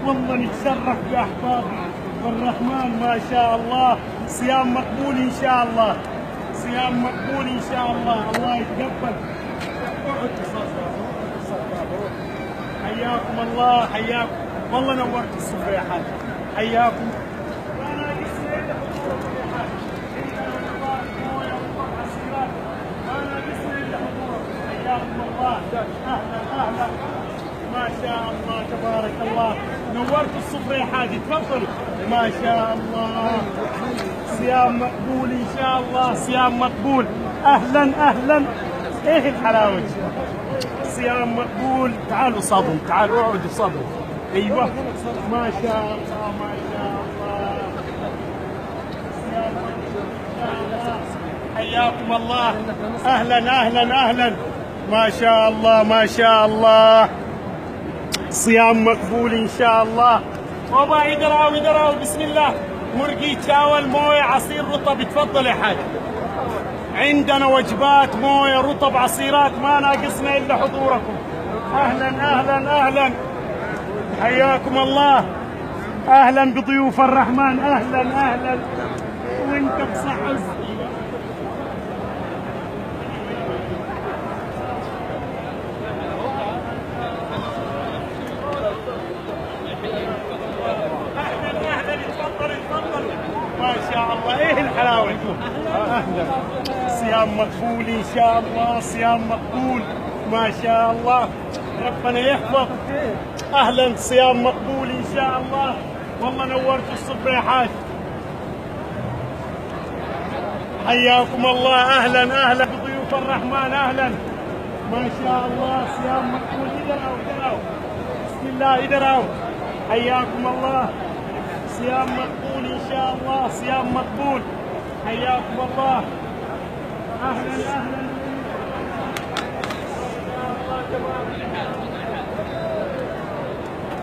والله نتشرف باحبابي والرحمن ما شاء الله. صيام مقبول ان شاء الله، صيام مقبول ان شاء الله، الله يتقبل. حياكم الله، حياكم والله، نورت الصفر يا حاج، حياكم. حياكم الله، اهلا اهلا، ما شاء الله تبارك الله، نورت الصفر يا حاج، تفضل. ما شاء الله، صيام مقبول ان شاء الله، صيام مقبول. اهلا اهلا، ايه الحلاوه، صيام مقبول. تعالوا صابون، تعالوا اقعدوا صابون. ايوه ما شاء الله، ما شاء الله، صيام مقبول ان شاء الله. حياكم الله، اهلا اهلا اهلا، ما شاء الله ما شاء الله، صيام مقبول ان شاء الله. بابا يدراو يدراو، بسم الله. مرقي، تاول، مويه، عصير رطب، تفضل يا حاج. عندنا وجبات، مويه، رطب، عصيرات، ما ناقصنا الا حضوركم. اهلا اهلا اهلا، حياكم الله، اهلا بضيوف الرحمن، اهلا اهلا، وانت بصحة. ما شاء الله، ايه الحلاوه، اهلا. صيام مقبول ان شاء الله، صيام مقبول، ما شاء الله، ربنا يحفظ. اهلا، صيام مقبول ان شاء الله، والله نورت الصبح يا حاج. حياكم الله، اهلا اهلا بضيوف الرحمن، اهلا، ما شاء الله، صيام مقبول. ادراو ادراو، بسم الله، ادراو. حياكم الله، صيام مقبول ان شاء الله، صيام مقبول. حياكم الله، اهلا اهلا، ما شاء الله تبارك الله.